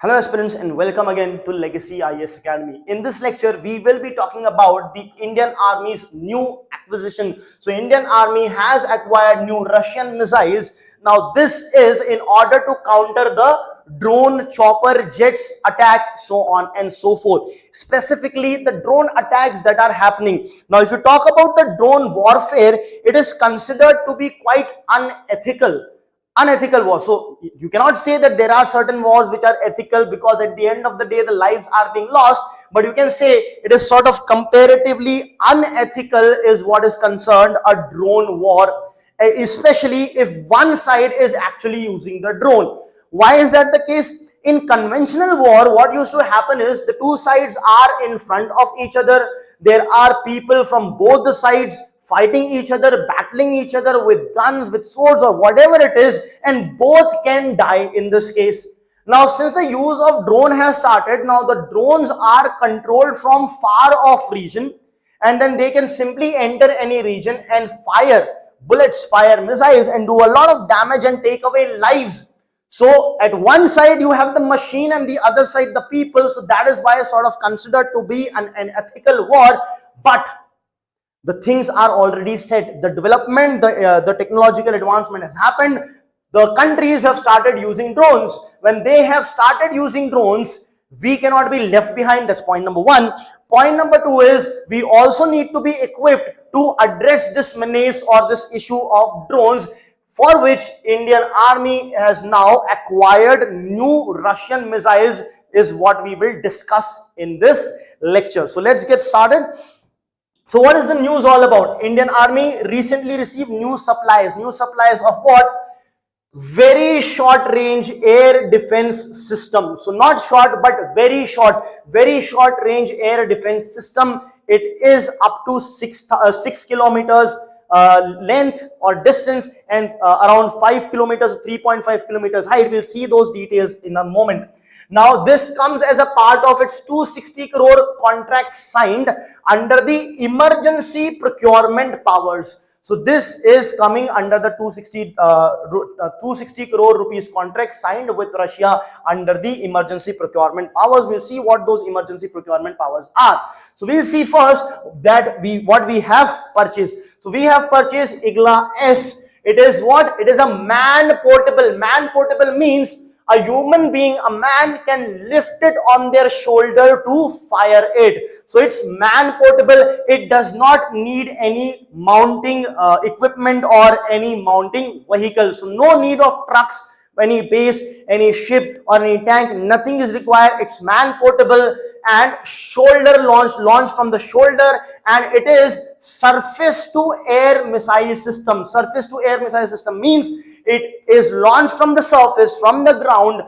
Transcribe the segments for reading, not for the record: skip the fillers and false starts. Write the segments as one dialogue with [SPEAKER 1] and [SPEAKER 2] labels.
[SPEAKER 1] Hello aspirants and welcome again to Legacy IAS Academy. In this lecture, we will be talking about the Indian Army's new acquisition. So Indian Army has acquired new Russian missiles. Now this is in order to counter the drone, chopper, jets attack, so on and so forth. Specifically the drone attacks that are happening. Now if you talk about the drone warfare, it is considered to be quite unethical war. So you cannot say that there are certain wars which are ethical, because at the end of the day the lives are being lost, but you can say it is sort of comparatively unethical is what is concerned a drone war, especially if one side is actually using the drone. Why is that the case? In conventional war, what used to happen is the two sides are in front of each other. There are people from both the sides fighting each other, battling each other with guns, with swords, or whatever it is, and both can die in this case. Now, since the use of drone has started, now the drones are controlled from far off region, and then they can simply enter any region and fire bullets, fire missiles, and do a lot of damage and take away lives. So at one side you have the machine and the other side the people. So that is why it's sort of considered to be an ethical war. But the things are already set. The development, the technological advancement has happened. The countries have started using drones. When they have started using drones, we cannot be left behind. That's point number one. Point number two is we also need to be equipped to address this menace or this issue of drones, for which Indian Army has now acquired new Russian missiles, is what we will discuss in this lecture. So let's get started. So what is the news all about? Indian Army recently received new supplies. New supplies of what? Very short range air defense system. So not short, but very short range air defense system. It is up to 6 kilometers length or distance, and around 5 kilometers, 3.5 kilometers height. We'll see those details in a moment. Now this comes as a part of its 260 crore contract signed under the emergency procurement powers. So this is coming under the 260 crore rupees contract signed with Russia under the emergency procurement powers. We'll see what those emergency procurement powers are. So we'll see first that what we have purchased. So we have purchased lgla-S. It is what? It is a man portable. Man portable means a human being, a man can lift it on their shoulder to fire it. So it's man portable. It does not need any mounting equipment or any mounting vehicle. So no need of trucks, any base, any ship or any tank. Nothing is required. It's man portable and shoulder launched from the shoulder, and it is surface to air missile system. Surface to air missile system means it is launched from the surface, from the ground,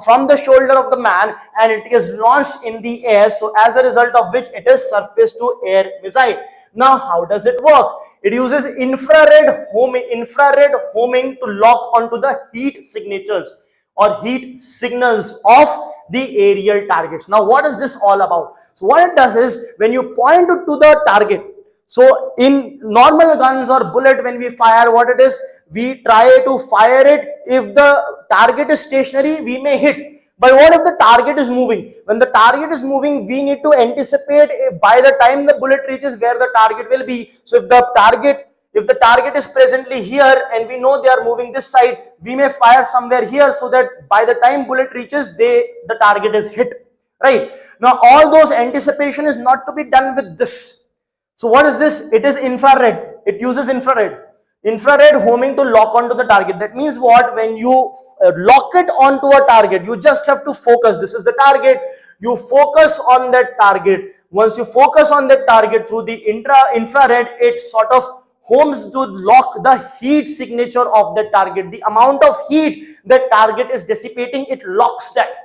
[SPEAKER 1] from the shoulder of the man, and it is launched in the air. So as a result of which it is surface to air missile. Now how does it work? It uses infrared homing to lock onto the heat signatures or heat signals of the aerial targets. Now what is this all about? So what it does is, when you point it to the target, so in normal guns or bullet, when we fire, what it is, we try to fire it. If the target is stationary, we may hit. But what if the target is moving? When the target is moving, we need to anticipate by the time the bullet reaches where the target will be. So if the target is presently here and we know they are moving this side, we may fire somewhere here, so that by the time bullet reaches, the target is hit. Right? Now all those anticipation is not to be done with this. So what is this? It is infrared. It uses infrared homing to lock onto the target. That means what? When you lock it onto a target, you just have to focus. This is the target. You focus on that target. Once you focus on that target through the infrared, it sort of homes to lock the heat signature of the target. The amount of heat that target is dissipating, it locks that.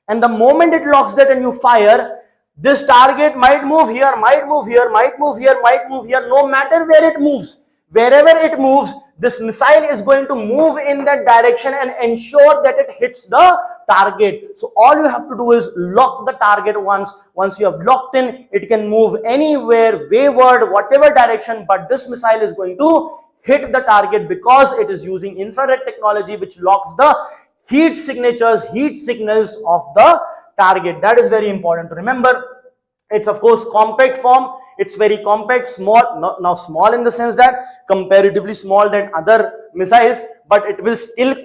[SPEAKER 1] And the moment it locks that and you fire, this target might move here, might move here, might move here, might move here. No matter where it moves, wherever it moves, this missile is going to move in that direction and ensure that it hits the target. So all you have to do is lock the target once. Once you have locked in, it can move anywhere, wayward, whatever direction, but this missile is going to hit the target because it is using infrared technology, which locks the heat signatures, heat signals of the target. That is very important to remember. It's of course compact form. It's very compact, small, now small in the sense that comparatively small than other missiles, but it will still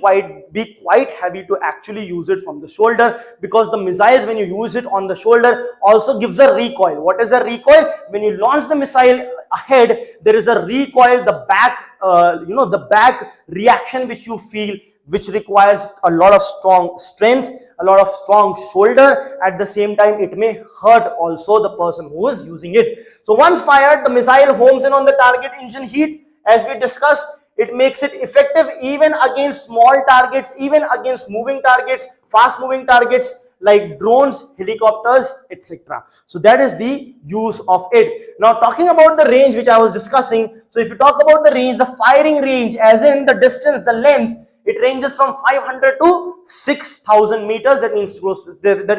[SPEAKER 1] be quite heavy to actually use it from the shoulder, because the missiles, when you use it on the shoulder, also gives a recoil. What is a recoil? When you launch the missile ahead, there is a recoil, the back the back reaction which you feel, which requires a lot of strong strength, a lot of strong shoulder. At the same time, it may hurt also the person who is using it. So once fired, the missile homes in on the target engine heat. As we discussed, it makes it effective even against small targets, even against moving targets, fast moving targets like drones, helicopters, etc. So that is the use of it. Now talking about the range which I was discussing. So if you talk about the range, the firing range, as in the distance, the length, it ranges from 500 to 6,000 meters. That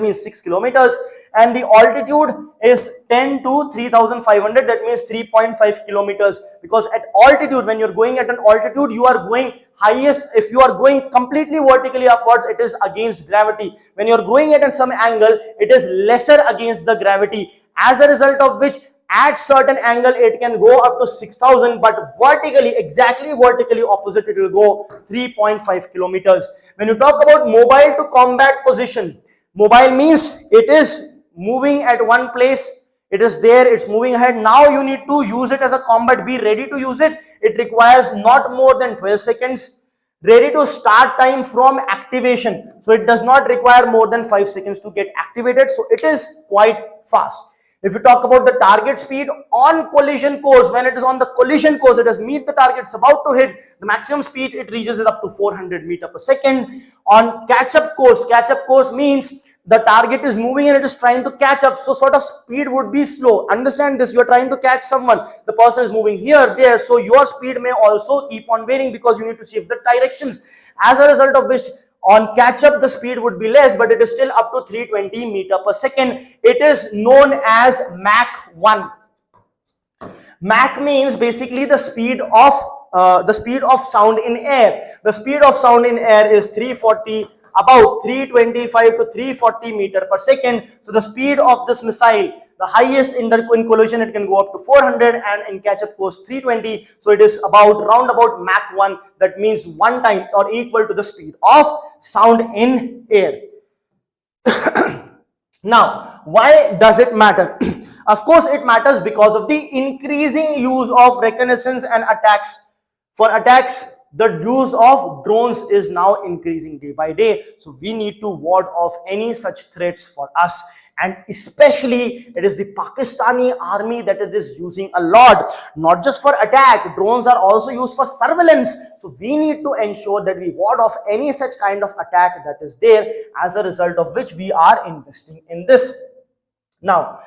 [SPEAKER 1] means 6 kilometers. And the altitude is 10 to 3,500. That means 3.5 kilometers. Because at altitude, when you're going at an altitude, you are going highest. If you are going completely vertically upwards, it is against gravity. When you're going at some angle, it is lesser against the gravity. As a result of which, at certain angle it can go up to 6,000, but vertically, exactly vertically opposite, it will go 3.5 kilometers. When you talk about mobile to combat position, mobile means it is moving at one place, it is there, it's moving ahead. Now you need to use it as a combat, be ready to use it. It requires not more than 12 seconds. Ready to start time from activation, so it does not require more than 5 seconds to get activated, so it is quite fast. If you talk about the target speed on collision course, when it is on the collision course, it has meet the target, it's about to hit, the maximum speed it reaches is up to 400 meters per second. On catch-up course means the target is moving and it is trying to catch up, so sort of speed would be slow. Understand this, you are trying to catch someone, the person is moving here, there, so your speed may also keep on varying because you need to shift the directions. As a result of which, on catch up the speed would be less, but it is still up to 320 meters per second. It is known as Mach 1. Mach means basically the speed of sound in air. The speed of sound in air is 340, about 325 to 340 meters per second. So the speed of this missile, the highest in collision, it can go up to 400, and in catch-up course 320. So it is round about Mach 1. That means 1 time or equal to the speed of sound in air. Now, why does it matter? Of course, it matters because of the increasing use of reconnaissance and attacks. For attacks, the use of drones is now increasing day by day. So we need to ward off any such threats for us. And especially it is the Pakistani army that it is using a lot, not just for attack. Drones are also used for surveillance. So we need to ensure that we ward off any such kind of attack that is there, as a result of which we are investing in this. Now,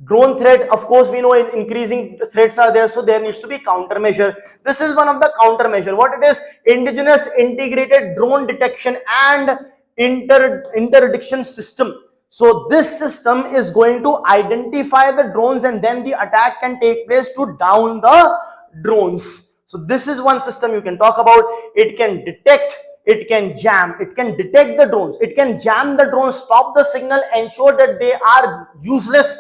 [SPEAKER 1] drone threat, of course, we know increasing threats are there, so there needs to be countermeasure. This is one of the countermeasure. What it is? Indigenous integrated drone detection and interdiction system. So this system is going to identify the drones, and then the attack can take place to down the drones. So this is one system you can talk about. It can detect, it can jam, it can detect the drones, it can jam the drones, stop the signal, ensure that they are useless,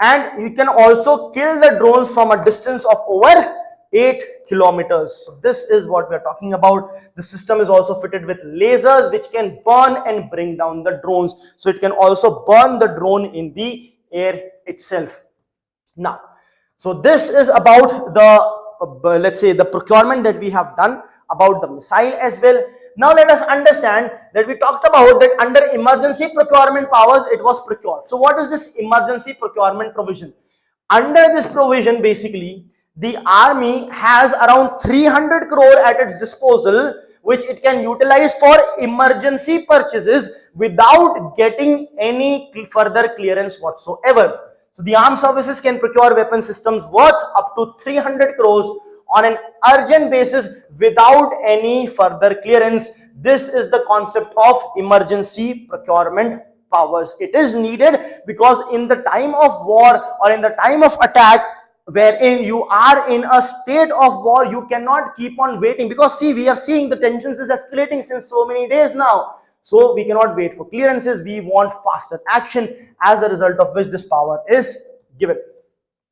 [SPEAKER 1] and you can also kill the drones from a distance of over 8 kilometers. So this is what we are talking about. The system is also fitted with lasers which can burn and bring down the drones. So it can also burn the drone in the air itself. Now, so this is about the, let's say, the procurement that we have done about the missile as well. Now let us understand that we talked about that under emergency procurement powers it was procured. So what is this emergency procurement provision? Under this provision, basically, the army has around 300 crore at its disposal, which it can utilize for emergency purchases without getting any further clearance whatsoever. So the armed services can procure weapon systems worth up to 300 crores on an urgent basis without any further clearance. This is the concept of emergency procurement powers. It is needed because in the time of war or in the time of attack, wherein you are in a state of war, you cannot keep on waiting, because see, we are seeing the tensions is escalating since so many days now. So we cannot wait for clearances. We want faster action, as a result of which this power is given.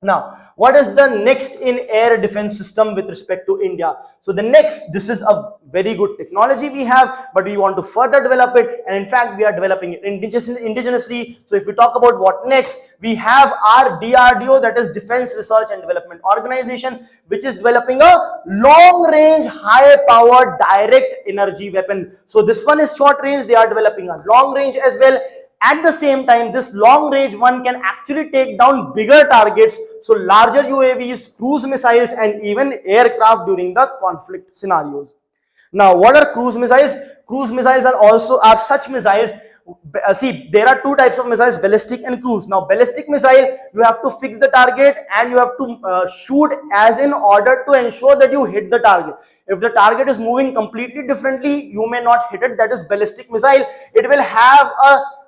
[SPEAKER 1] Now, what is the next in air defense system with respect to India? So the next, this is a very good technology we have, but we want to further develop it, and in fact we are developing it indigenously. So if we talk about what next, we have our DRDO, that is Defense Research and Development Organization, which is developing a long range high powered direct energy weapon. So this one is short range, they are developing a long range as well. At the same time, this long range one can actually take down bigger targets, so larger UAVs, cruise missiles, and even aircraft during the conflict scenarios. Now, what are cruise missiles? Cruise missiles are such missiles. See, there are two types of missiles, ballistic and cruise. Now, ballistic missile, you have to fix the target and you have to shoot as in order to ensure that you hit the target. If the target is moving completely differently, you may not hit it. That is ballistic missile. It will have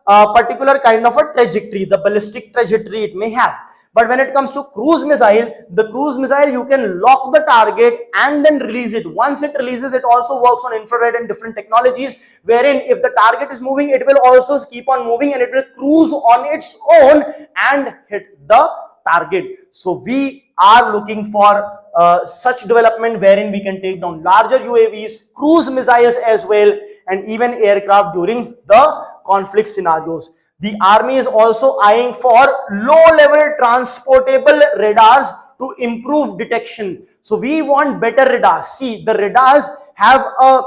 [SPEAKER 1] a particular kind of a trajectory, the ballistic trajectory it may have. But when it comes to cruise missile, the cruise missile, you can lock the target and then release it. Once it releases, it also works on infrared and different technologies, wherein if the target is moving, it will also keep on moving and it will cruise on its own and hit the target. So we are looking for such development wherein we can take down larger UAVs, cruise missiles as well, and even aircraft during the conflict scenarios. The army is also eyeing for low-level transportable radars to improve detection. So we want better radars. See, the radars have a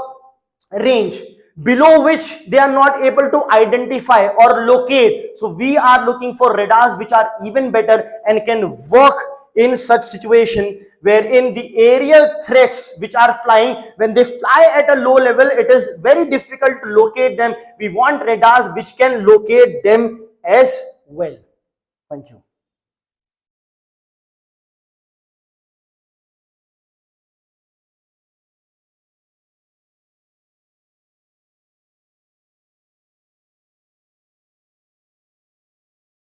[SPEAKER 1] range below which they are not able to identify or locate. So we are looking for radars which are even better and can work in such situation wherein the aerial threats which are flying, when they fly at a low level, it is very difficult to locate them. We want radars which can locate them as well. Thank you.